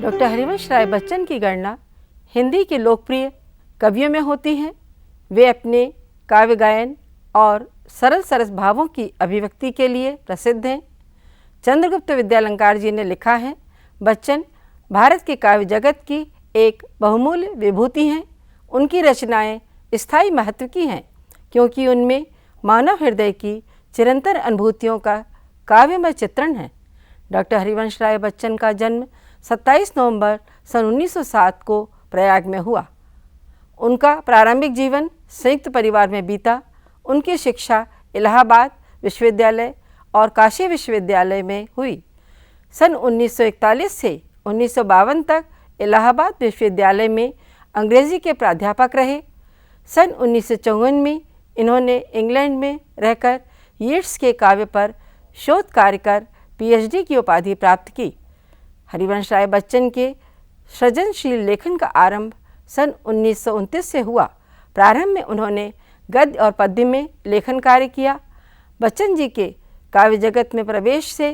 Doctor Harivansh Rai Bachchan की गणना हिंदी के लोकप्रिय कवियों में होती हैं। वे अपने काव्य गायन और सरल सरस भावों की अभिव्यक्ति के लिए प्रसिद्ध हैं। चंद्रगुप्त विद्यालंकार जी ने लिखा है, बच्चन भारत के काव्य जगत की एक बहुमूल्य विभूति हैं। उनकी रचनाएं स्थायी महत्व की हैं क्योंकि उनमें मानव हृदय की चिरंतन अनुभूतियों का काव्यमय चित्रण है। डॉक्टर हरिवंश राय बच्चन का जन्म 27 नवंबर सन 1907 को प्रयाग में हुआ। उनका प्रारंभिक जीवन संयुक्त परिवार में बीता। उनकी शिक्षा इलाहाबाद विश्वविद्यालय और काशी विश्वविद्यालय में हुई। सन 1941 से 1952 तक इलाहाबाद विश्वविद्यालय में अंग्रेजी के प्राध्यापक रहे। सन 1954 में इन्होंने इंग्लैंड में रहकर यीट्स के काव्य पर शोध कार्य कर पीएचडी की उपाधि प्राप्त की। हरिवंश राय बच्चन के सृजनशील लेखन का आरंभ सन 1929 से हुआ। प्रारंभ में उन्होंने गद्य और पद्य में लेखन कार्य किया। बच्चन जी के काव्य जगत में प्रवेश से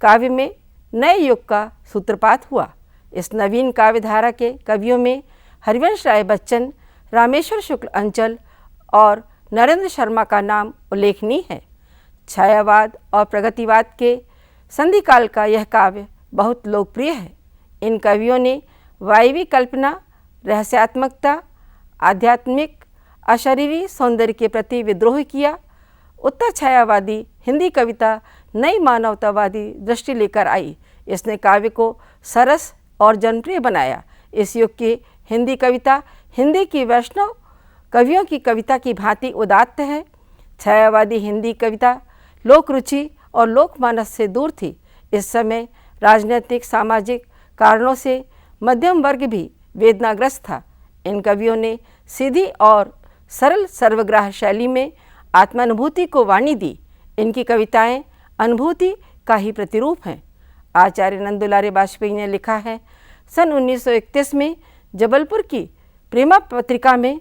काव्य में नए युग का सूत्रपात हुआ। इस नवीन काव्य धारा के कवियों में हरिवंश राय बच्चन, रामेश्वर शुक्ल अंचल और नरेंद्र शर्मा का नाम उल्लेखनीय है। छायावाद और प्रगतिवाद के संधिकाल का यह काव्य बहुत लोकप्रिय है। इन कवियों ने वायवी कल्पना, रहस्यात्मकता, आध्यात्मिक अशरीरी सौंदर्य के प्रति विद्रोह किया। उत्तर छायावादी हिंदी कविता नई मानवतावादी दृष्टि लेकर आई। इसने काव्य को सरस और जनप्रिय बनाया। इस युग की हिंदी कविता हिंदी की वैष्णव कवियों की कविता की भांति उदात्त है। छायावादी हिंदी कविता लोक रुचि और लोकमानस से दूर थी। इस समय राजनीतिक सामाजिक कारणों से मध्यम वर्ग भी वेदनाग्रस्त था। इन कवियों ने सीधी और सरल सर्वग्राह शैली में आत्मानुभूति को वाणी दी। इनकी कविताएं अनुभूति का ही प्रतिरूप हैं। आचार्य नंदुलारे वाजपेयी ने लिखा है, सन 1931 में जबलपुर की प्रेमा पत्रिका में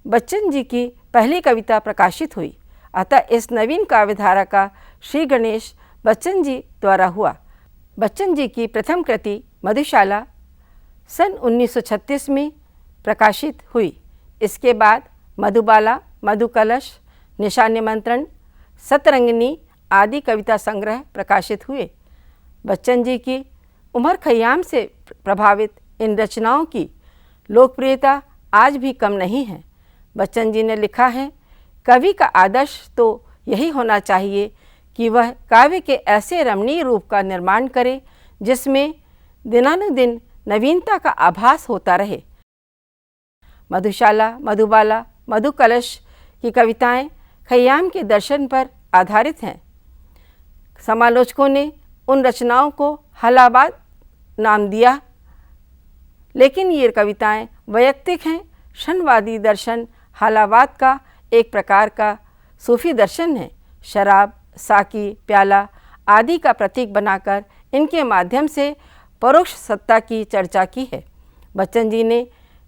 बच्चन जी की पहली कविता प्रकाशित हुई। अतः इस नवीन काव्यधारा का श्री गणेश बच्चन जी द्वारा हुआ। बच्चन जी की प्रथम कृति मधुशाला सन 1936 में प्रकाशित हुई। इसके बाद मधुबाला, मधुकलश, निशा निमंत्रण, सतरंगिनी आदि कविता संग्रह प्रकाशित हुए। बच्चन जी की उमर खयाम से प्रभावित इन रचनाओं की लोकप्रियता आज भी कम नहीं है। बच्चन जी ने लिखा है, कवि का आदर्श तो यही होना चाहिए कि वह काव्य के ऐसे रमणीय रूप का निर्माण करे जिसमें दिनानुदिन नवीनता का आभास होता रहे। मधुशाला, मधुबाला, मधुकलश की कविताएं खयाम के दर्शन पर आधारित हैं। समालोचकों ने उन रचनाओं को हलाबाद नाम दिया, लेकिन ये कविताएं वैयक्तिक हैं। क्षणवादी दर्शन हलाबाद का एक प्रकार का सूफी दर्शन है। शराब, साकी, प्याला आदि का प्रतीक बनाकर इनके माध्यम से परोक्ष सत्ता की चर्चा की है। बच्चन जी ने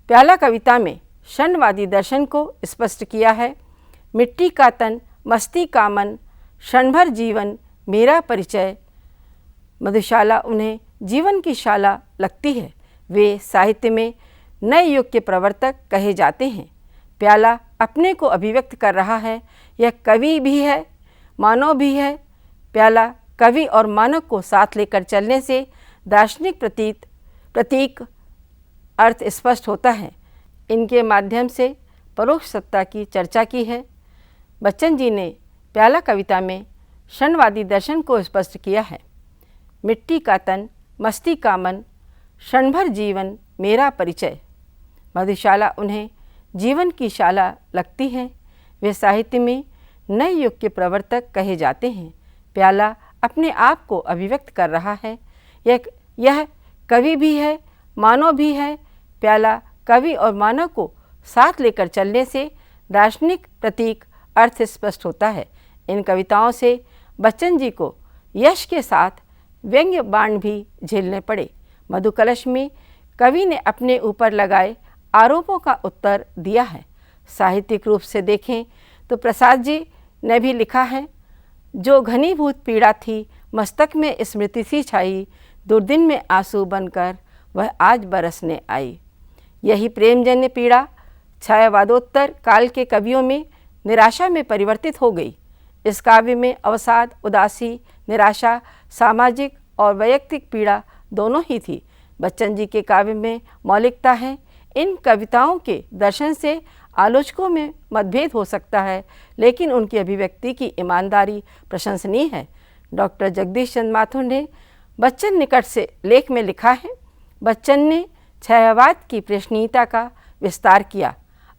प्याला कविता में क्षणवादी दर्शन को स्पष्ट किया है। मिट्टी का तन, मस्ती का मन, क्षणभर जीवन मेरा परिचय। मधुशाला उन्हें जीवन की शाला लगती है। वे साहित्य में नए युग के प्रवर्तक कहे जाते हैं। प्याला अपने को अभिव्यक्त कर रहा है। यह कवि भी है, मानव भी है। प्याला कवि और मानव को साथ लेकर चलने से दार्शनिक प्रतीक अर्थ स्पष्ट होता है। इनके माध्यम से परोक्ष सत्ता की चर्चा की है। बच्चन जी ने प्याला कविता में क्षणवादी दर्शन को स्पष्ट किया है। मिट्टी का तन, मस्ती का मन, क्षणभर जीवन मेरा परिचय। मधुशाला उन्हें जीवन की शाला लगती है। वे साहित्य में नए युग के प्रवर्तक कहे जाते हैं। प्याला अपने आप को अभिव्यक्त कर रहा है। यह कवि भी है, मानव भी है। प्याला कवि और मानव को साथ लेकर चलने से दार्शनिक प्रतीक अर्थ स्पष्ट होता है। इन कविताओं से बच्चन जी को यश के साथ व्यंग्य बाण भी झेलने पड़े। मधुकलश में कवि ने अपने ऊपर लगाए आरोपों का उत्तर दिया है। साहित्यिक रूप से देखें तो प्रसाद जी ने भी लिखा है, जो घनीभूत पीड़ा थी मस्तक में स्मृति सी छाई, दुर्दिन में आंसू बनकर वह आज बरसने आई। यही प्रेमजन्य पीड़ा छायावादोत्तर काल के कवियों में निराशा में परिवर्तित हो गई। इस काव्य में अवसाद, उदासी, निराशा, सामाजिक और वैयक्तिक पीड़ा दोनों ही थी। बच्चन जी के काव्य में मौलिकता है। इन कविताओं के दर्शन से आलोचकों में मतभेद हो सकता है, लेकिन उनकी अभिव्यक्ति की ईमानदारी प्रशंसनीय है। डॉक्टर जगदीश चंद्र माथुर ने बच्चन निकट से लेख में लिखा है, बच्चन ने छायावाद की प्रश्नीयता का विस्तार किया।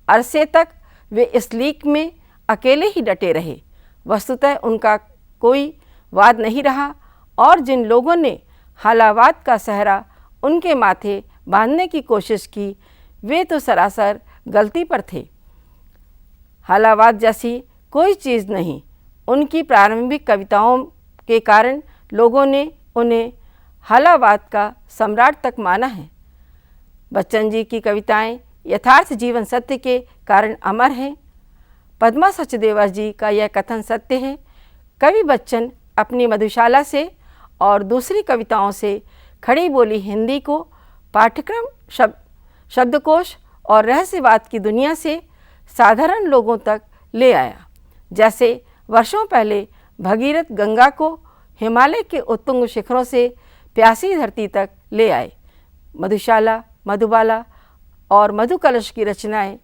अरसे तक वे इस लीक में अकेले ही डटे रहे। वस्तुतः उनका कोई वाद नहीं रहा और जिन लोगों ने हालावाद का सहरा उनके माथे बांधने की कोशिश की वे तो सरासर गलती पर थे। हालावाद जैसी कोई चीज़ नहीं। उनकी प्रारंभिक कविताओं के कारण लोगों ने उन्हें हालावाद का सम्राट तक माना है। बच्चन जी की कविताएं यथार्थ जीवन सत्य के कारण अमर हैं। पद्मा सचदेवा जी का यह कथन सत्य है। कवि बच्चन अपनी मधुशाला से और दूसरी कविताओं से खड़ी बोली हिंदी को पाठ्यक्रम, शब्दकोश और रहस्यवाद की दुनिया से साधारण लोगों तक ले आया। जैसे वर्षों पहले भगीरथ गंगा को हिमालय के उत्तुंग शिखरों से प्यासी धरती तक ले आए। मधुशाला, मधुबाला और मधुकलश की रचनाएं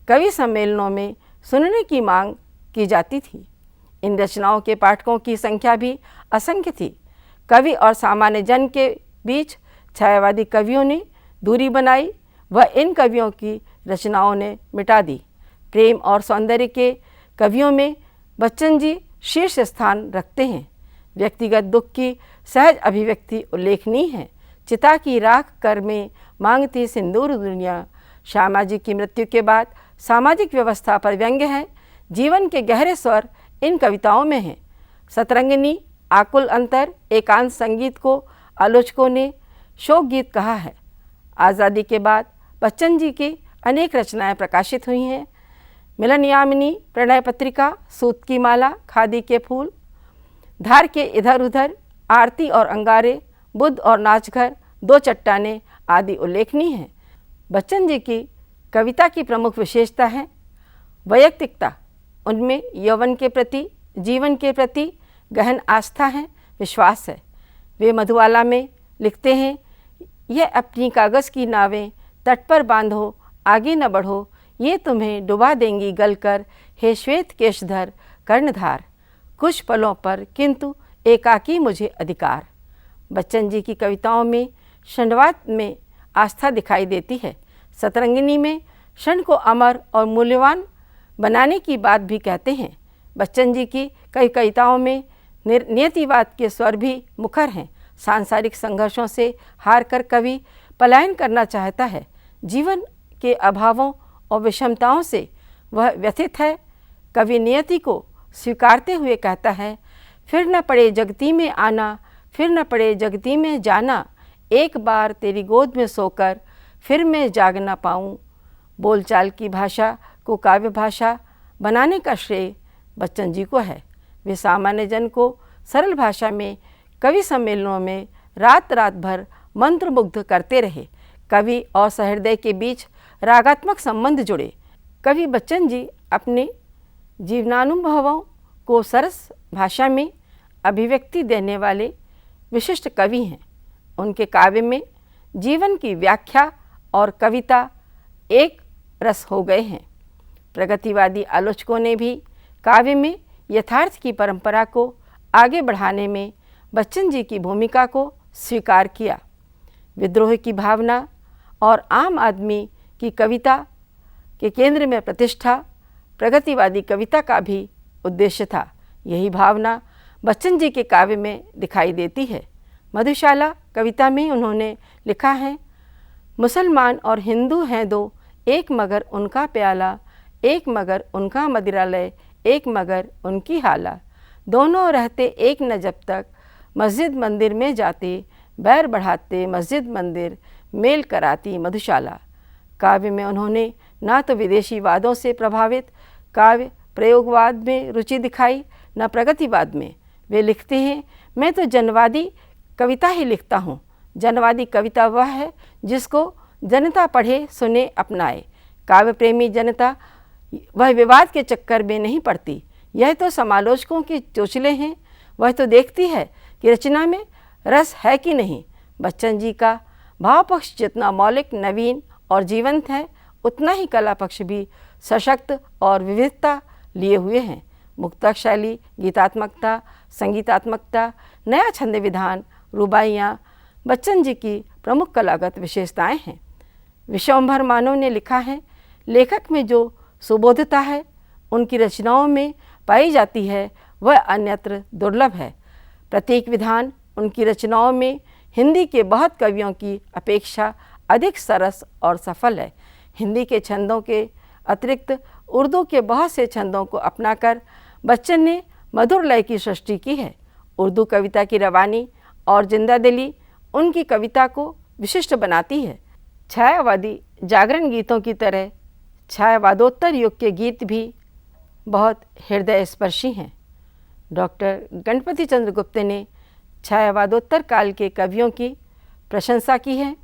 कवि सम्मेलनों में सुनने की मांग की जाती थी। इन रचनाओं के पाठकों की संख्या भी असंख्य थी। कवि और सामान्य जन के बीच छायावादी कवियों ने दूरी बनाई व इन कवियों की रचनाओं ने मिटा दी। प्रेम और सौंदर्य के कवियों में बच्चन जी शीर्ष स्थान रखते हैं। व्यक्तिगत दुख की सहज अभिव्यक्ति उल्लेखनीय है। चिता की राख कर में मांगती सिंदूर दुनिया, श्यामा जी की मृत्यु के बाद सामाजिक व्यवस्था पर व्यंग्य है। जीवन के गहरे स्वर इन कविताओं में हैं। सतरंगिनी, आकुल अंतर, एकांत संगीत को आलोचकों ने शोक गीत कहा है। आज़ादी के बाद बच्चन जी की अनेक रचनाएं प्रकाशित हुई हैं। मिलन यामिनी, प्रणय पत्रिका, सूत की माला, खादी के फूल, धार के इधर उधर, आरती और अंगारे, बुद्ध और नाचघर, दो चट्टानें आदि उल्लेखनीय हैं। बच्चन जी की कविता की प्रमुख विशेषता है वैयक्तिकता। उनमें यौवन के प्रति, जीवन के प्रति गहन आस्था है, विश्वास है। वे मधुबाला में लिखते हैं, यह अपनी कागज़ की नावें तट पर बांधो, आगे न बढ़ो, ये तुम्हें डुबा देंगी गलकर, हे श्वेत केशधर कर्णधार, कुछ पलों पर किंतु एकाकी मुझे अधिकार। बच्चन जी की कविताओं में षंडवाद में आस्था दिखाई देती है। सतरंगिनी में क्षण को अमर और मूल्यवान बनाने की बात भी कहते हैं। बच्चन जी की कई कविताओं में नियतिवाद के स्वर भी मुखर हैं। सांसारिक संघर्षों से हार कर कवि पलायन करना चाहता है। जीवन के अभावों और विषमताओं से वह व्यथित है। कवि नियति को स्वीकारते हुए कहता है, फिर न पड़े जगती में आना, फिर न पड़े जगती में जाना, एक बार तेरी गोद में सोकर फिर मैं जाग ना पाऊँ। बोलचाल की भाषा को काव्य भाषा बनाने का श्रेय बच्चन जी को है। वे सामान्य जन को सरल भाषा में कवि सम्मेलनों में रात रात भर मंत्रमुग्ध करते रहे। कवि और सहृदय के बीच रागात्मक संबंध जुड़े। कवि बच्चन जी अपने जीवनानुभवों को सरस भाषा में अभिव्यक्ति देने वाले विशिष्ट कवि हैं। उनके काव्य में जीवन की व्याख्या और कविता एक रस हो गए हैं। प्रगतिवादी आलोचकों ने भी काव्य में यथार्थ की परंपरा को आगे बढ़ाने में बच्चन जी की भूमिका को स्वीकार किया। विद्रोह की भावना और आम आदमी की कविता के केंद्र में प्रतिष्ठा प्रगतिवादी कविता का भी उद्देश्य था। यही भावना बच्चन जी के काव्य में दिखाई देती है। मधुशाला कविता में उन्होंने लिखा है, मुसलमान और हिंदू हैं दो, एक मगर उनका प्याला, एक मगर उनका मदिरालय, एक मगर उनकी हाला, दोनों रहते एक न जब तक मस्जिद मंदिर में जाते, बैर बढ़ाते मस्जिद मंदिर मेल कराती मधुशाला। काव्य में उन्होंने न तो विदेशी वादों से प्रभावित काव्य प्रयोगवाद में रुचि दिखाई, न प्रगतिवाद में। वे लिखते हैं, मैं तो जनवादी कविता ही लिखता हूँ, जनवादी कविता वह है जिसको जनता पढ़े सुने अपनाए। काव्य प्रेमी जनता वह विवाद के चक्कर में नहीं पड़ती। यह तो समालोचकों के चोचले हैं। वह तो देखती है कि रचना में रस है कि नहीं। बच्चन जी का भाव पक्ष जितना मौलिक, नवीन और जीवंत है, उतना ही कला पक्ष भी सशक्त और विविधता लिए हुए हैं। मुक्तक शैली, गीतात्मकता, संगीतात्मकता, नया छंद विधान, रुबाइयाँ बच्चन जी की प्रमुख कलागत विशेषताएं हैं। विश्वंभर मानव ने लिखा है, लेखक में जो सुबोधता है उनकी रचनाओं में पाई जाती है वह अन्यत्र दुर्लभ है। प्रतीक विधान उनकी रचनाओं में हिंदी के बहुत कवियों की अपेक्षा अधिक सरस और सफल है। हिंदी के छंदों के अतिरिक्त उर्दू के बहुत से छंदों को अपनाकर बच्चन ने मधुर लय की सृष्टि की है। उर्दू कविता की रवानी और जिंदादिली उनकी कविता को विशिष्ट बनाती है। छायावादी जागरण गीतों की तरह छायावादोत्तर युग के गीत भी बहुत हृदय स्पर्शी हैं। डॉक्टर गणपति चंद्र गुप्त ने छायावादोत्तर काल के कवियों की प्रशंसा की है।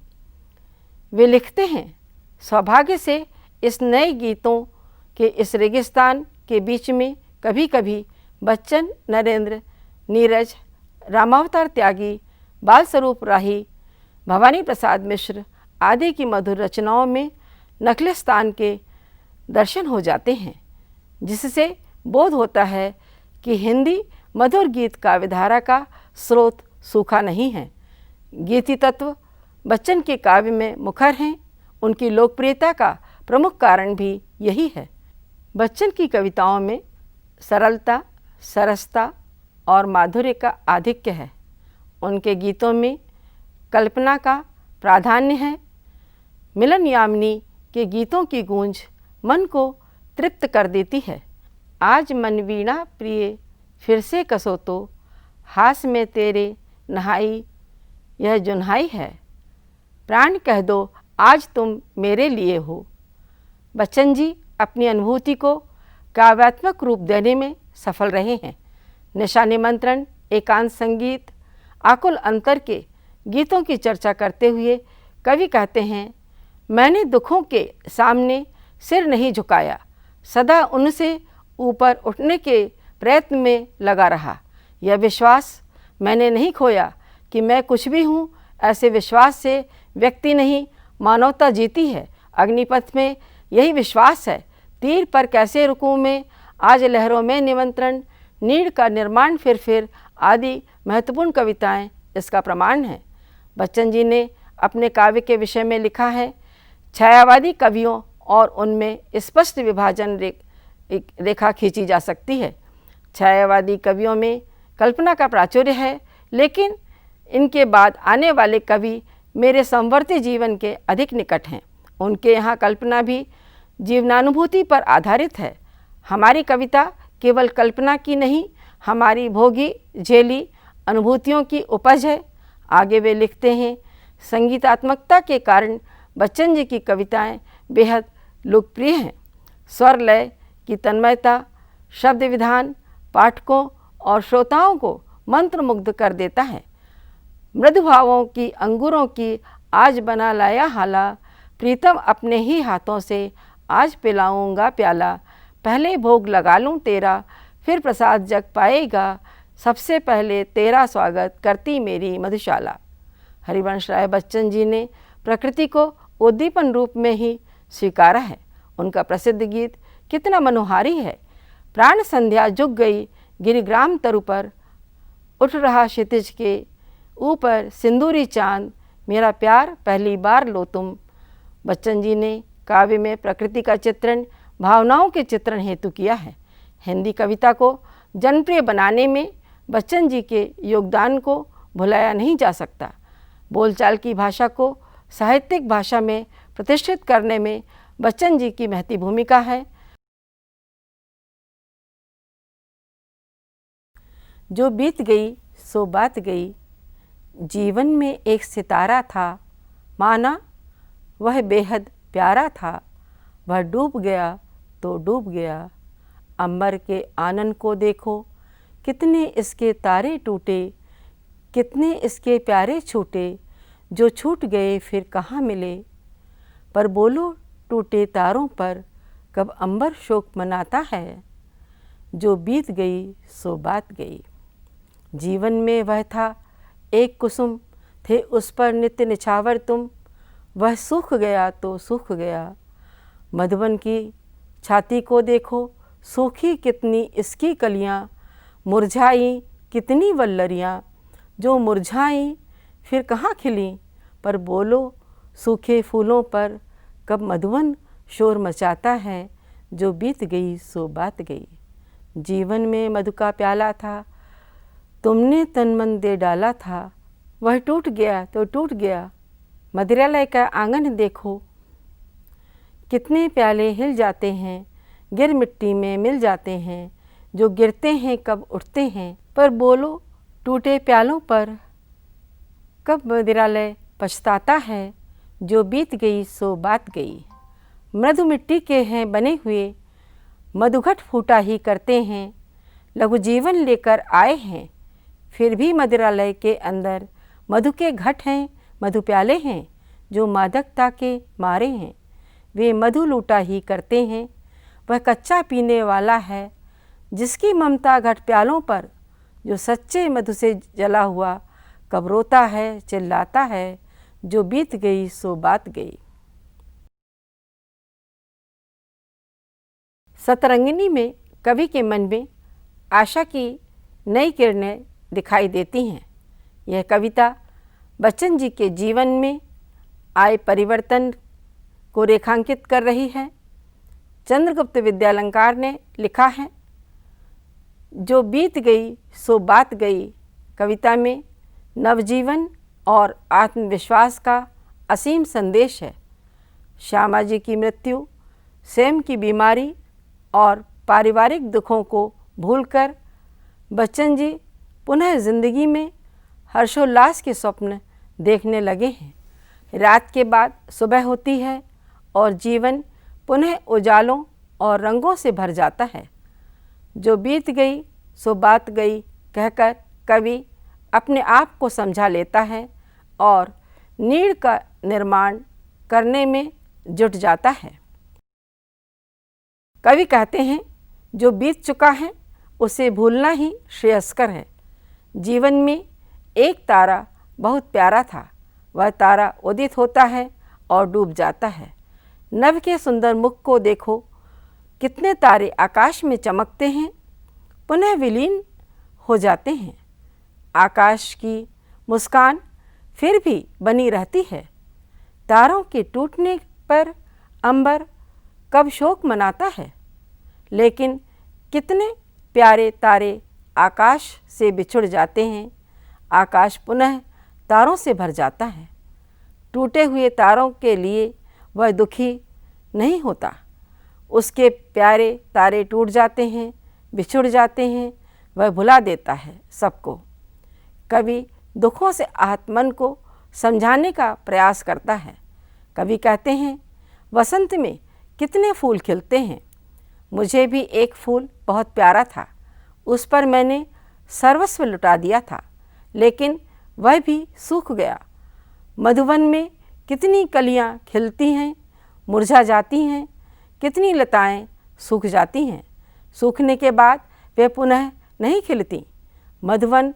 वे लिखते हैं, सौभाग्य से इस नए गीतों के इस रेगिस्तान के बीच में कभी कभी बच्चन, नरेंद्र, नीरज, रामावतार त्यागी, बाल स्वरूप राही, भवानी प्रसाद मिश्र आदि की मधुर रचनाओं में नखलिस्तान के दर्शन हो जाते हैं, जिससे बोध होता है कि हिंदी मधुर गीत काव्यधारा का स्रोत सूखा नहीं है। गीति तत्व बच्चन के काव्य में मुखर हैं। उनकी लोकप्रियता का प्रमुख कारण भी यही है। बच्चन की कविताओं में सरलता, सरसता और माधुर्य का आधिक्य है। उनके गीतों में कल्पना का प्राधान्य है। मिलन यामिनी के गीतों की गूंज मन को तृप्त कर देती है। आज मन वीणा प्रिय फिर से कसो तो, हास में तेरे नहाई यह जुन्हाई है, प्राण कह दो आज तुम मेरे लिए हो। बच्चन जी अपनी अनुभूति को काव्यात्मक रूप देने में सफल रहे हैं। निशा निमंत्रण, एकांत संगीत, आकुल अंतर के गीतों की चर्चा करते हुए कवि कहते हैं, मैंने दुखों के सामने सिर नहीं झुकाया, सदा उनसे ऊपर उठने के प्रयत्न में लगा रहा। यह विश्वास मैंने नहीं खोया कि मैं कुछ भी हूँ। ऐसे विश्वास से व्यक्ति नहीं, मानवता जीती है। अग्निपथ में यही विश्वास है। तीर पर कैसे रुकूं मैं, आज लहरों में निमंत्रण, नीड़ का निर्माण फिर आदि महत्वपूर्ण कविताएं इसका प्रमाण हैं। बच्चन जी ने अपने काव्य के विषय में लिखा है, छायावादी कवियों और उनमें स्पष्ट विभाजन रेखा खींची जा सकती है। छायावादी कवियों में कल्पना का प्राचुर्य है, लेकिन इनके बाद आने वाले कवि मेरे समवर्ती जीवन के अधिक निकट हैं। उनके यहाँ कल्पना भी जीवनानुभूति पर आधारित है। हमारी कविता केवल कल्पना की नहीं, हमारी भोगी झेली अनुभूतियों की उपज है। आगे वे लिखते हैं, संगीतात्मकता के कारण बच्चन जी की कविताएं बेहद लोकप्रिय हैं। स्वर लय की तन्मयता, शब्द विधान पाठकों और श्रोताओं को मंत्रमुग्ध कर देता है। मृदु भावों की अंगूरों की आज बना लाया हाला, प्रीतम अपने ही हाथों से आज पिलाऊंगा प्याला, पहले भोग लगा लूँ तेरा फिर प्रसाद जग पाएगा, सबसे पहले तेरा स्वागत करती मेरी मधुशाला। हरिवंश राय बच्चन जी ने प्रकृति को उद्दीपन रूप में ही स्वीकारा है। उनका प्रसिद्ध गीत कितना मनोहारी है। प्राण संध्या जुग गई गिरिग्राम तरु पर, उठ रहा क्षितिज के ऊपर सिंदूरी चांद, मेरा प्यार पहली बार लो तुम। बच्चन जी ने काव्य में प्रकृति का चित्रण भावनाओं के चित्रण हेतु किया है। हिंदी कविता को जनप्रिय बनाने में बच्चन जी के योगदान को भुलाया नहीं जा सकता। बोलचाल की भाषा को साहित्यिक भाषा में प्रतिष्ठित करने में बच्चन जी की महती भूमिका है। जो बीत गई सो बात गई, जीवन में एक सितारा था, माना वह बेहद प्यारा था, वह डूब गया तो डूब गया। अंबर के आनन को देखो, कितने इसके तारे टूटे, कितने इसके प्यारे छूटे, जो छूट गए फिर कहाँ मिले। पर बोलो टूटे तारों पर कब अंबर शोक मनाता है। जो बीत गई सो बात गई। जीवन में वह था एक कुसुम, थे उस पर नित्य निछावर तुम। वह सूख गया तो सूख गया। मधुबन की छाती को देखो, सूखी कितनी इसकी कलियां। मुरझाई कितनी वल्लरियां, जो मुरझाई फिर कहाँ खिली। पर बोलो सूखे फूलों पर कब मधुबन शोर मचाता है। जो बीत गई सो बात गई। जीवन में मधु का प्याला था, तुमने तन मन दे डाला था। वह टूट गया तो टूट गया। मदिरालय का आंगन देखो, कितने प्याले हिल जाते हैं, गिर मिट्टी में मिल जाते हैं। जो गिरते हैं कब उठते हैं। पर बोलो टूटे प्यालों पर कब मदिरालय पछताता है। जो बीत गई सो बात गई। मृदु मिट्टी के हैं बने हुए, मधुघट फूटा ही करते हैं। लघु जीवन लेकर आए हैं, फिर भी मदिरालय के अंदर मधु के घट हैं, मधु प्याले हैं, जो मादकता के मारे हैं। वे मधु लूटा ही करते हैं। वह कच्चा पीने वाला है, जिसकी ममता घट प्यालों पर। जो सच्चे मधु से जला हुआ कब रोता है, चिल्लाता है। जो बीत गई सो बात गई। सतरंगिनी में कवि के मन में आशा की नई किरणें दिखाई देती हैं। यह कविता बच्चन जी के जीवन में आए परिवर्तन को रेखांकित कर रही है। चंद्रगुप्त विद्यालंकार ने लिखा है, जो बीत गई सो बात गई कविता में नवजीवन और आत्मविश्वास का असीम संदेश है। श्यामा जी की मृत्यु, स्वयं की बीमारी और पारिवारिक दुखों को भूलकर बच्चन जी पुनः जिंदगी में हर्षोल्लास के स्वप्न देखने लगे हैं। रात के बाद सुबह होती है और जीवन पुनः उजालों और रंगों से भर जाता है। जो बीत गई सो बात गई कहकर कवि अपने आप को समझा लेता है और नीड़ का निर्माण करने में जुट जाता है। कवि कहते हैं, जो बीत चुका है उसे भूलना ही श्रेयस्कर है। जीवन में एक तारा बहुत प्यारा था, वह तारा उदित होता है और डूब जाता है। नभ के सुंदर मुख को देखो, कितने तारे आकाश में चमकते हैं, पुनः विलीन हो जाते हैं। आकाश की मुस्कान फिर भी बनी रहती है। तारों के टूटने पर अंबर कब शोक मनाता है, लेकिन कितने प्यारे तारे आकाश से बिछुड़ जाते हैं। आकाश पुनः तारों से भर जाता है। टूटे हुए तारों के लिए वह दुखी नहीं होता। उसके प्यारे तारे टूट जाते हैं, बिछुड़ जाते हैं, वह भुला देता है सबको। कवि दुखों से आहत मन को समझाने का प्रयास करता है। कवि कहते हैं, वसंत में कितने फूल खिलते हैं। मुझे भी एक फूल बहुत प्यारा था, उस पर मैंने सर्वस्व लुटा दिया था, लेकिन वह भी सूख गया। मधुवन में कितनी कलियां खिलती हैं, मुरझा जाती हैं, कितनी लताएं सूख जाती हैं। सूखने के बाद वे पुनः नहीं खिलती। मधुवन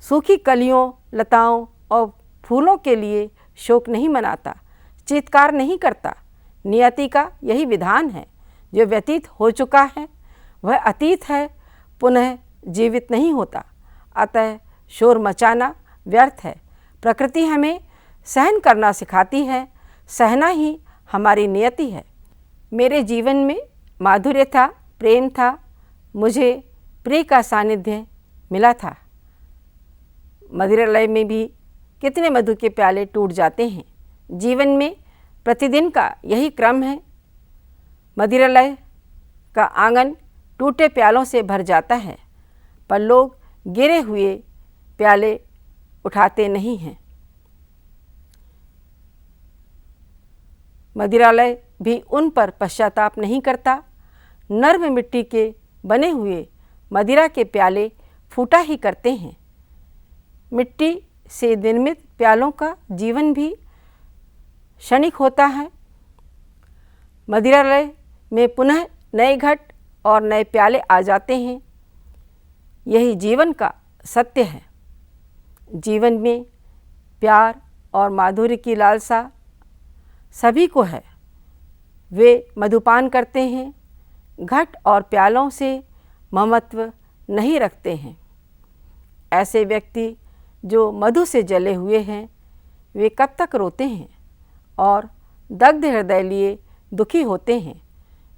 सूखी कलियों, लताओं और फूलों के लिए शोक नहीं मनाता, चीत्कार नहीं करता। नियति का यही विधान है। जो व्यतीत हो चुका है वह अतीत है, पुनः जीवित नहीं होता। अतः शोर मचाना व्यर्थ है। प्रकृति हमें सहन करना सिखाती है, सहना ही हमारी नियति है। मेरे जीवन में माधुर्य था, प्रेम था, मुझे प्रिय का सानिध्य मिला था। मदिरालय में भी कितने मधु के प्याले टूट जाते हैं। जीवन में प्रतिदिन का यही क्रम है। मदिरालय का आंगन टूटे प्यालों से भर जाता है, पर लोग गिरे हुए प्याले उठाते नहीं हैं। मदिरालय भी उन पर पश्चाताप नहीं करता। नर्म मिट्टी के बने हुए मदिरा के प्याले फूटा ही करते हैं। मिट्टी से निर्मित प्यालों का जीवन भी क्षणिक होता है। मदिरालय में पुनः नए घट और नए प्याले आ जाते हैं। यही जीवन का सत्य है। जीवन में प्यार और माधुर्य की लालसा सभी को है। वे मधुपान करते हैं, घट और प्यालों से ममत्व नहीं रखते हैं। ऐसे व्यक्ति जो मधु से जले हुए हैं, वे कब तक रोते हैं और दग्ध हृदय लिए दुखी होते हैं।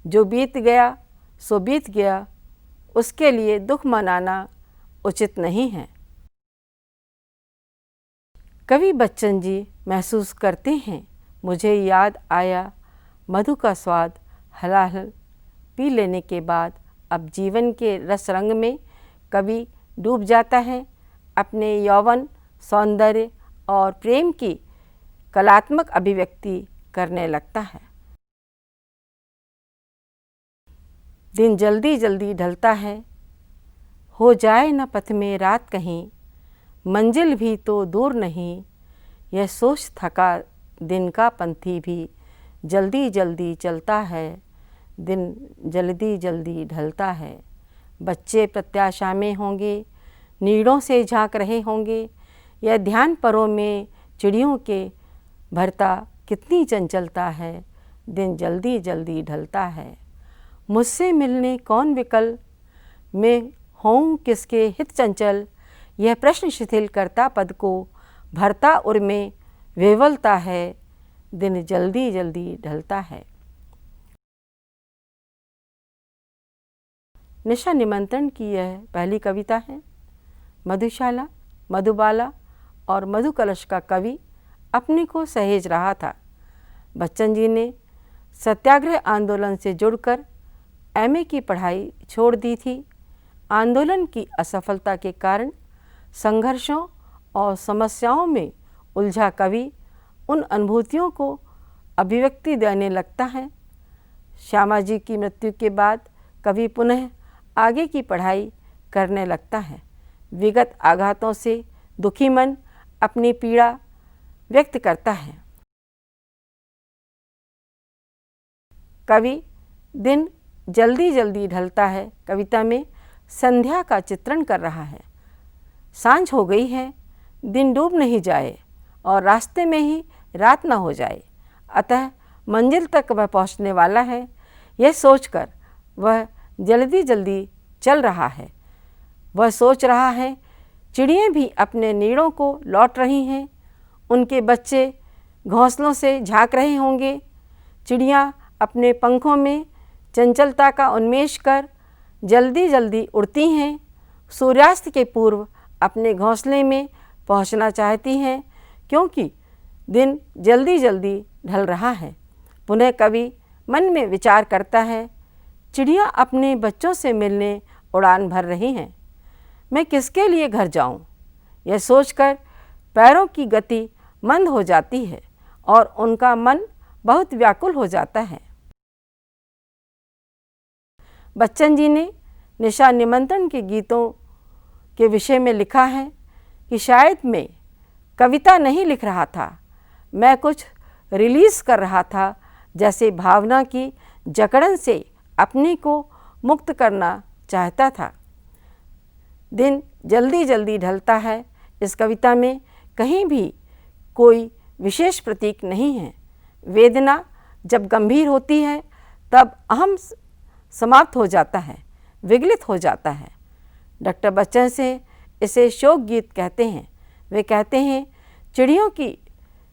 जो बीत गया सो बीत गया, उसके लिए दुख मनाना उचित नहीं है। कवि बच्चन जी महसूस करते हैं, मुझे याद आया मधु का स्वाद हलाहल पी लेने के बाद। अब जीवन के रस रंग में कवि डूब जाता है, अपने यौवन, सौंदर्य और प्रेम की कलात्मक अभिव्यक्ति करने लगता है। दिन जल्दी जल्दी ढलता है, हो जाए न पथ में रात कहीं, मंजिल भी तो दूर नहीं। यह सोच थका दिन का पंथी भी जल्दी जल्दी चलता है, दिन जल्दी जल्दी ढलता है। बच्चे प्रत्याशा में होंगे, नीड़ों से झांक रहे होंगे। यह ध्यान परों में चिड़ियों के भरता कितनी चंचलता है, दिन जल्दी जल्दी ढलता है। मुझसे मिलने कौन विकल, मैं होऊं किसके हित चंचल। यह प्रश्न शिथिल करता पद को भरता उर में विवलता है, दिन जल्दी जल्दी ढलता है। निशा निमंत्रण की यह पहली कविता है। मधुशाला, मधुबाला और मधुकलश का कवि अपने को सहेज रहा था। बच्चन जी ने सत्याग्रह आंदोलन से जुड़कर एमए की पढ़ाई छोड़ दी थी। आंदोलन की असफलता के कारण संघर्षों और समस्याओं में उलझा कवि उन अनुभूतियों को अभिव्यक्ति देने लगता है। श्यामा जी की मृत्यु के बाद कवि पुनः आगे की पढ़ाई करने लगता है। विगत आघातों से दुखी मन अपनी पीड़ा व्यक्त करता है। कवि दिन जल्दी जल्दी ढलता है कविता में संध्या का चित्रण कर रहा है। सांझ हो गई है, दिन डूब नहीं जाए और रास्ते में ही रात न हो जाए, अतः मंजिल तक वह पहुंचने वाला है, यह सोचकर वह जल्दी जल्दी चल रहा है। वह सोच रहा है चिड़ियाँ भी अपने नीड़ों को लौट रही हैं, उनके बच्चे घोंसलों से झांक रहे होंगे। चिड़ियाँ अपने पंखों में चंचलता का उन्मेष कर जल्दी जल्दी उड़ती हैं, सूर्यास्त के पूर्व अपने घोंसले में पहुंचना चाहती हैं, क्योंकि दिन जल्दी जल्दी ढल रहा है। पुनः कवि मन में विचार करता है, चिड़ियाँ अपने बच्चों से मिलने उड़ान भर रही हैं, मैं किसके लिए घर जाऊं? यह सोचकर पैरों की गति मंद हो जाती है और उनका मन बहुत व्याकुल हो जाता है। बच्चन जी ने निशा निमंत्रण के गीतों के विषय में लिखा है कि शायद मैं कविता नहीं लिख रहा था, मैं कुछ रिलीज़ कर रहा था, जैसे भावना की जकड़न से अपने को मुक्त करना चाहता था। दिन जल्दी जल्दी ढलता है इस कविता में कहीं भी कोई विशेष प्रतीक नहीं है। वेदना जब गंभीर होती है तब अहम समाप्त हो जाता है, विगलित हो जाता है। डॉक्टर बच्चन से इसे शोक गीत कहते हैं। वे कहते हैं, चिड़ियों की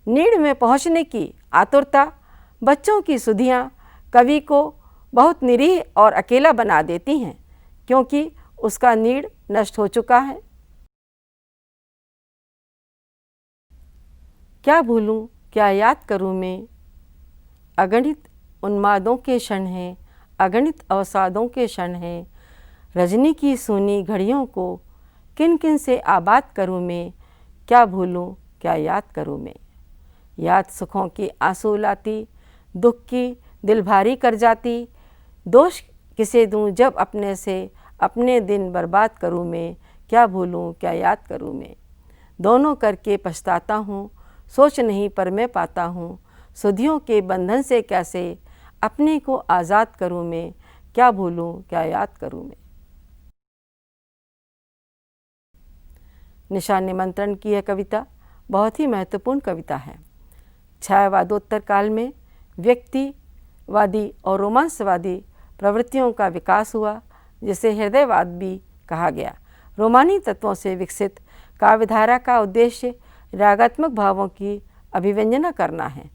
नीड़ में पहुंचने की आतुरता, बच्चों की सुधियाँ कवि को बहुत निरीह और अकेला बना देती हैं, क्योंकि उसका नीड़ नष्ट हो चुका है। क्या भूलूं, क्या याद करूं मैं, अगणित उन्मादों के क्षण हैं, अगणित अवसादों के क्षण हैं। रजनी की सूनी घड़ियों को किन किन से आबाद करूं मैं, क्या भूलूं, क्या याद करूं मैं। याद सुखों की आंसू लाती, दुख की दिल भारी कर जाती। दोष किसे दूं जब अपने से, अपने दिन बर्बाद करूं मैं, क्या भूलूं, क्या याद करूं मैं। दोनों करके पछताता हूँ, सोच नहीं पर मैं पाता हूँ, सुधियों के बंधन से कैसे अपने को आज़ाद करूँ मैं, क्या भूलूँ क्या याद करूँ मैं। निशा निमंत्रण की यह कविता बहुत ही महत्वपूर्ण कविता है। छायावादोत्तर काल में व्यक्तिवादी और रोमांसवादी प्रवृत्तियों का विकास हुआ, जिसे हृदयवाद भी कहा गया। रोमानी तत्वों से विकसित काव्यधारा का उद्देश्य रागात्मक भावों की अभिव्यंजना करना है।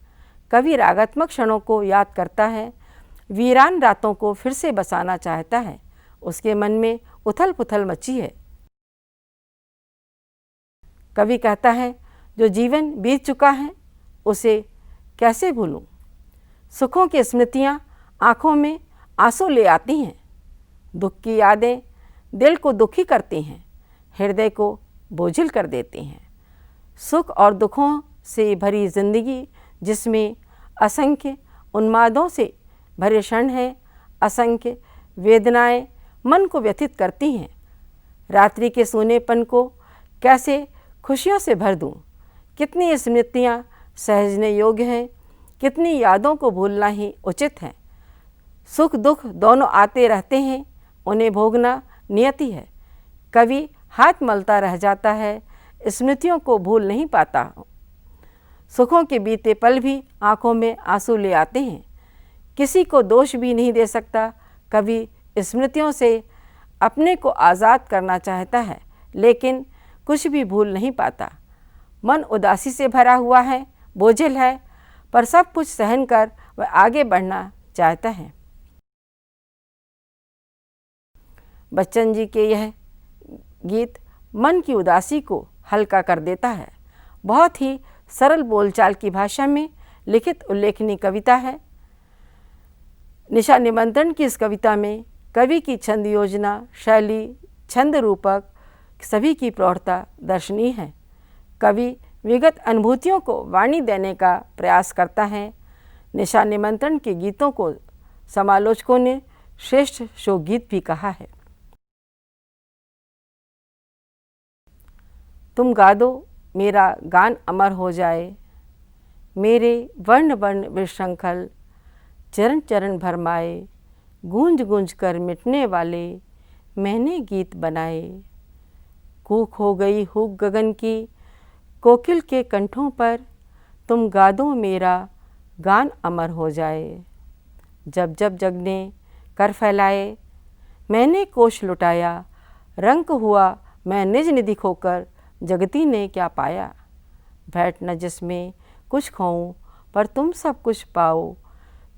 कवि रागात्मक क्षणों को याद करता है, वीरान रातों को फिर से बसाना चाहता है। उसके मन में उथल पुथल मची है। कवि कहता है, जो जीवन बीत चुका है उसे कैसे भूलूं। सुखों की स्मृतियाँ आँखों में आंसू ले आती हैं। दुख की यादें दिल को दुखी करती हैं, हृदय को बोझिल कर देती हैं। सुख और दुखों से भरी जिंदगी, जिसमें असंख्य उन्मादों से भरे क्षण हैं, असंख्य वेदनाएं मन को व्यथित करती हैं। रात्रि के सोनेपन को कैसे खुशियों से भर दूं। कितनी स्मृतियाँ सहजने योग्य हैं, कितनी यादों को भूलना ही उचित है। सुख दुख दोनों आते रहते हैं, उन्हें भोगना नियति है। कवि हाथ मलता रह जाता है, स्मृतियों को भूल नहीं पाता। सुखों के बीते पल भी आंखों में आंसू ले आते हैं। किसी को दोष भी नहीं दे सकता। कवि स्मृतियों से अपने को आज़ाद करना चाहता है, लेकिन कुछ भी भूल नहीं पाता। मन उदासी से भरा हुआ है, बोझिल है, पर सब कुछ सहन कर वह आगे बढ़ना चाहता है। बच्चन जी के यह गीत मन की उदासी को हल्का कर देता है। बहुत ही सरल बोलचाल की भाषा में लिखित उल्लेखनीय कविता है। निशा निमंत्रण की इस कविता में कवि की छंद योजना, शैली, छंद रूपक सभी की प्रौढ़ता दर्शनीय है। कवि विगत अनुभूतियों को वाणी देने का प्रयास करता है। निशा निमंत्रण के गीतों को समालोचकों ने श्रेष्ठ शोकगीत भी कहा है। तुम गा दो मेरा गान अमर हो जाए, मेरे वर्ण वर्ण विशृंखल चरण चरण भरमाए, गूंज गूंज कर मिटने वाले मैंने गीत बनाए। कूक हो गई हुक गगन की कोकिल के कंठों पर, तुम गा दो मेरा गान अमर हो जाए। जब जब जग ने कर फैलाए, मैंने कोश लुटाया, रंक हुआ मैं निज निधि खोकर, जगती ने क्या पाया। बैठ न जिसमें कुछ खोऊं, पर तुम सब कुछ पाओ,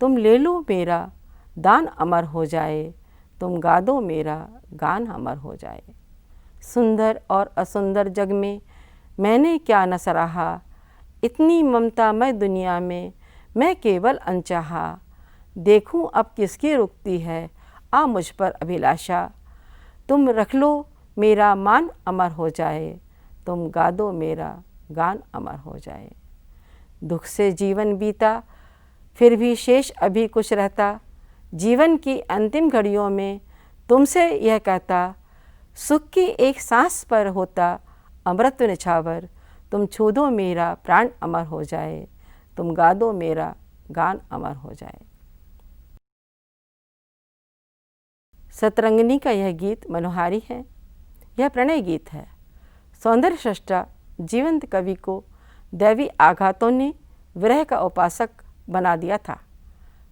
तुम ले लो मेरा दान अमर हो जाए, तुम गा दो मेरा गान अमर हो जाए। सुंदर और असुंदर जग में मैंने क्या न सराहा, इतनी ममता मैं दुनिया में मैं केवल अनचाहा। देखूं अब किसकी रुकती है आ मुझ पर अभिलाषा, तुम रख लो मेरा मान अमर हो जाए, तुम गा दो मेरा गान अमर हो जाए। दुख से जीवन बीता फिर भी शेष अभी कुछ रहता, जीवन की अंतिम घड़ियों में तुमसे यह कहता, सुख की एक सांस पर होता अमृत निछावर, तुम छू दो मेरा प्राण अमर हो जाए, तुम गा दो मेरा गान अमर हो जाए। सतरंगिनी का यह गीत मनोहारी है। यह प्रणय गीत है। सौंदर्य सृष्टा जीवंत कवि को दैवी आघातों ने विरह का उपासक बना दिया था।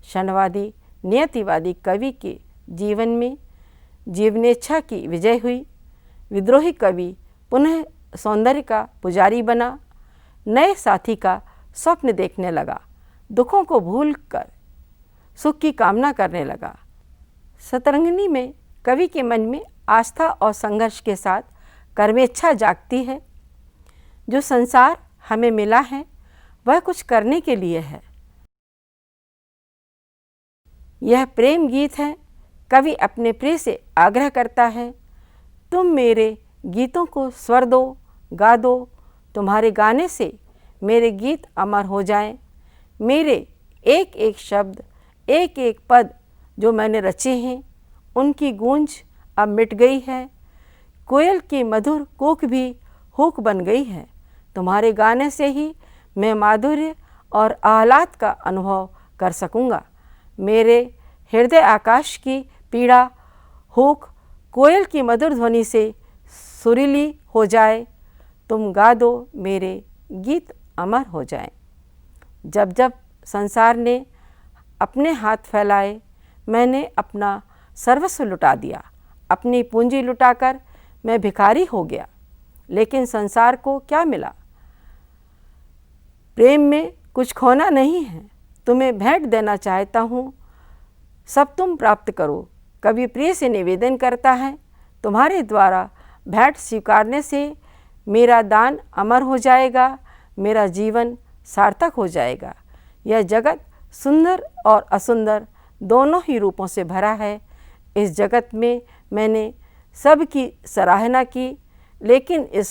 क्षणवादी नियतिवादी कवि के जीवन में जीवनेच्छा की विजय हुई। विद्रोही कवि पुनः सौंदर्य का पुजारी बना, नए साथी का स्वप्न देखने लगा, दुखों को भूल कर सुख की कामना करने लगा। सतरंगिनी में कवि के मन में आस्था और संघर्ष के साथ कर्मेच्छा जागती है। जो संसार हमें मिला है वह कुछ करने के लिए है। यह प्रेम गीत है। कवि अपने प्रिय से आग्रह करता है, तुम मेरे गीतों को स्वर दो, गा दो, तुम्हारे गाने से मेरे गीत अमर हो जाएं। मेरे एक एक शब्द, एक एक पद जो मैंने रचे हैं, उनकी गूंज अब मिट गई है। कोयल की मधुर कूक भी हुक बन गई है। तुम्हारे गाने से ही मैं माधुर्य और आह्लाद का अनुभव कर सकूँगा। मेरे हृदय आकाश की पीड़ा हुक कोयल की मधुर ध्वनि से सुरीली हो जाए। तुम गा दो मेरे गीत अमर हो जाएं। जब जब संसार ने अपने हाथ फैलाए, मैंने अपना सर्वस्व लुटा दिया। अपनी पूंजी लुटाकर मैं भिखारी हो गया। लेकिन संसार को क्या मिला? प्रेम में कुछ खोना नहीं है। तुम्हें भेंट देना चाहता हूँ, सब तुम प्राप्त करो। कवि प्रिय से निवेदन करता है, तुम्हारे द्वारा भेंट स्वीकारने से मेरा दान अमर हो जाएगा, मेरा जीवन सार्थक हो जाएगा। यह जगत सुंदर और असुंदर दोनों ही रूपों से भरा है। इस जगत में मैंने सबकी सराहना की, लेकिन इस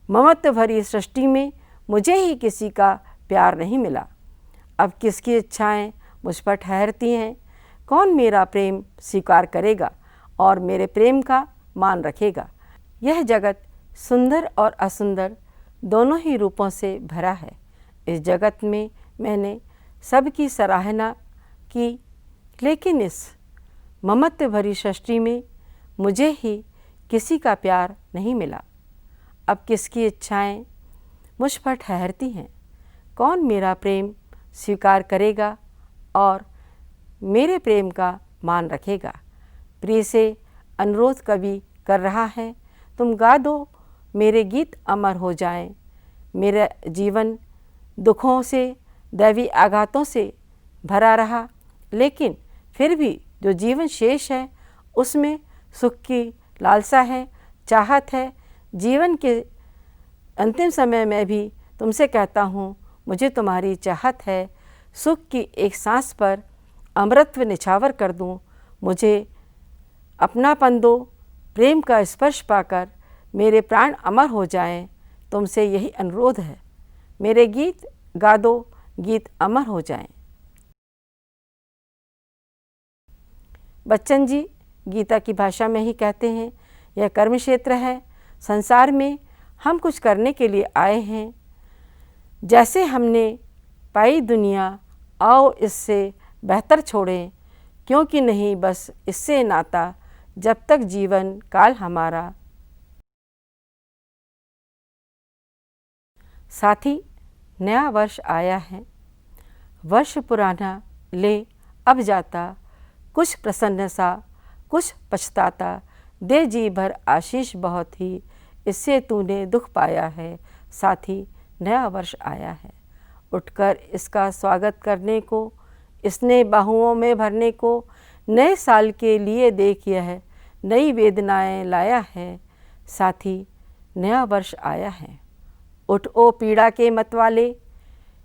ममत्व भरी सृष्टि में मुझे ही किसी का प्यार नहीं मिला। अब किसकी इच्छाएं मुझ पर ठहरती हैं? कौन मेरा प्रेम स्वीकार करेगा और मेरे प्रेम का मान रखेगा? यह जगत सुंदर और असुंदर दोनों ही रूपों से भरा है। इस जगत में मैंने सबकी सराहना की, लेकिन इस ममत्व भरी सृष्टि में मुझे ही किसी का प्यार नहीं मिला। अब किसकी इच्छाएं मुझ पर ठहरती हैं? कौन मेरा प्रेम स्वीकार करेगा और मेरे प्रेम का मान रखेगा? प्रिय से अनुरोध कवि कर रहा है, तुम गा दो मेरे गीत अमर हो जाएं। मेरा जीवन दुखों से, दैवी आघातों से भरा रहा, लेकिन फिर भी जो जीवन शेष है उसमें सुख की लालसा है, चाहत है। जीवन के अंतिम समय में भी तुमसे कहता हूँ, मुझे तुम्हारी चाहत है। सुख की एक सांस पर अमृतत्व निछावर कर दूँ। मुझे अपनापन दो, प्रेम का स्पर्श पाकर मेरे प्राण अमर हो जाएं। तुमसे यही अनुरोध है, मेरे गीत गा दो, गीत अमर हो जाएं। बच्चन जी गीता की भाषा में ही कहते हैं, यह कर्म क्षेत्र है। संसार में हम कुछ करने के लिए आए हैं। जैसे हमने पाई दुनिया, आओ इससे बेहतर छोड़ें, क्योंकि नहीं बस इससे नाता जब तक जीवन काल हमारा। साथी, नया वर्ष आया है। वर्ष पुराना ले अब जाता, कुछ प्रसन्न सा कुछ पछताता। दे जी भर आशीष बहुत ही, इससे तूने दुख पाया है। साथी, नया वर्ष आया है। उठकर इसका स्वागत करने को, इसने बाहुओं में भरने को, नए साल के लिए देख यह नई वेदनाएं लाया है। साथी, नया वर्ष आया है। उठ ओ पीड़ा के मतवाले,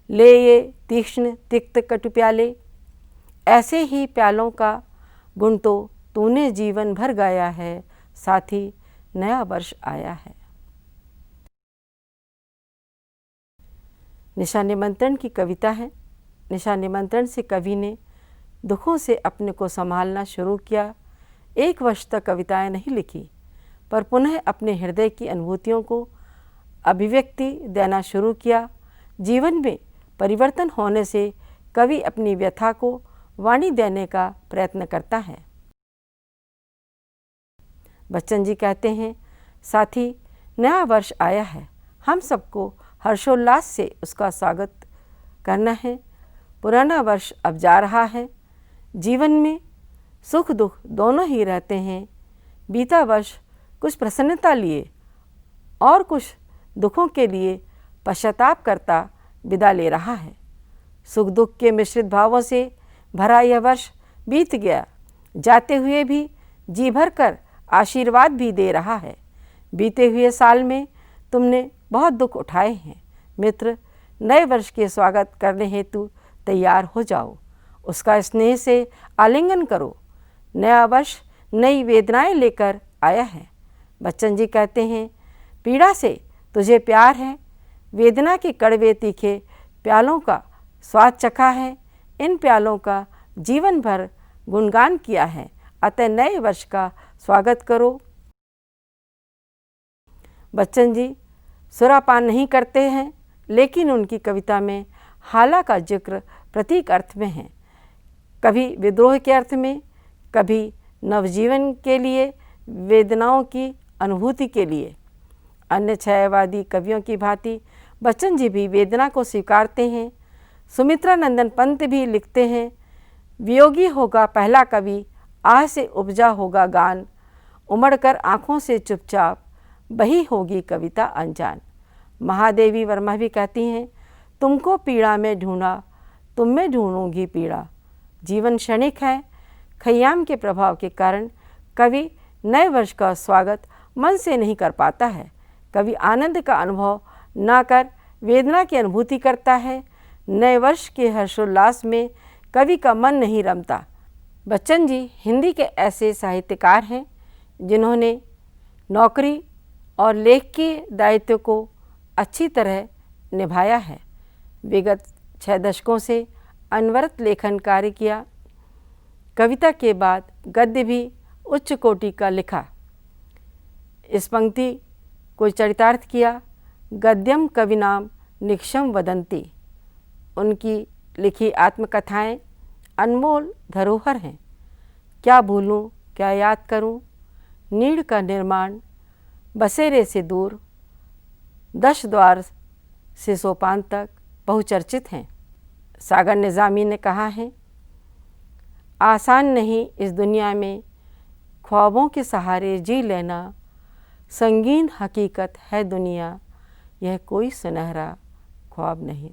ले ये तीक्ष्ण तिक्त कटु प्याले। ऐसे ही प्यालों का गुण तो तूने जीवन भर गाया है। साथी, नया वर्ष आया है। निशा निमंत्रण की कविता है। निशा निमंत्रण से कवि ने दुखों से अपने को संभालना शुरू किया। 1 वर्ष तक कविताएं नहीं लिखी, पर पुनः अपने हृदय की अनुभूतियों को अभिव्यक्ति देना शुरू किया। जीवन में परिवर्तन होने से कवि अपनी व्यथा को वाणी देने का प्रयत्न करता है। बच्चन जी कहते हैं, साथी, नया वर्ष आया है। हम सबको हर्षोल्लास से उसका स्वागत करना है। पुराना वर्ष अब जा रहा है। जीवन में सुख दुख दोनों ही रहते हैं। बीता वर्ष कुछ प्रसन्नता लिए और कुछ दुखों के लिए पश्चाताप करता विदा ले रहा है। सुख दुख के मिश्रित भावों से भरा यह वर्ष बीत गया, जाते हुए भी जी भर कर आशीर्वाद भी दे रहा है। बीते हुए साल में तुमने बहुत दुख उठाए हैं। मित्र, नए वर्ष के स्वागत करने हेतु तैयार हो जाओ। उसका स्नेह से आलिंगन करो। नया वर्ष नई वेदनाएं लेकर आया है। बच्चन जी कहते हैं, पीड़ा से तुझे प्यार है। वेदना के कड़वे तीखे प्यालों का स्वाद चखा है। इन प्यालों का जीवन भर गुणगान किया है। अतः नए वर्ष का स्वागत करो। बच्चन जी सुरापान नहीं करते हैं, लेकिन उनकी कविता में हाला का जिक्र प्रतीक अर्थ में है, कभी विद्रोह के अर्थ में, कभी नवजीवन के लिए, वेदनाओं की अनुभूति के लिए। अन्य छायावादी कवियों की भांति बच्चन जी भी वेदना को स्वीकारते हैं। सुमित्रा नंदन पंत भी लिखते हैं, वियोगी होगा पहला कवि, आह से उपजा होगा गान, उमड़कर आँखों से चुपचाप बही होगी कविता अनजान। महादेवी वर्मा भी कहती हैं, तुमको पीड़ा में ढूंढा, तुम में ढूंढूंगी पीड़ा। जीवन क्षणिक है। खयाम के प्रभाव के कारण कवि नए वर्ष का स्वागत मन से नहीं कर पाता है। कवि आनंद का अनुभव ना कर वेदना की अनुभूति करता है। नए वर्ष के हर्षोल्लास में कवि का मन नहीं रमता। बच्चन जी हिंदी के ऐसे साहित्यकार हैं जिन्होंने नौकरी और लेख के दायित्व को अच्छी तरह निभाया है। विगत 6 दशकों से अनवरत लेखन कार्य किया। कविता के बाद गद्य भी उच्च कोटि का लिखा। इस पंक्ति को चरितार्थ किया, गद्यम कविनाम निक्षम वदंती। उनकी लिखी आत्मकथाएं अनमोल धरोहर हैं। क्या भूलूं, क्या याद करूं, नीड़ का निर्माण, बसेरे से दूर, 10 द्वार से सोपान तक बहुचर्चित हैं। सागर निज़ामी ने कहा है, आसान नहीं इस दुनिया में ख्वाबों के सहारे जी लेना, संगीन हकीकत है दुनिया, यह कोई सुनहरा ख्वाब नहीं।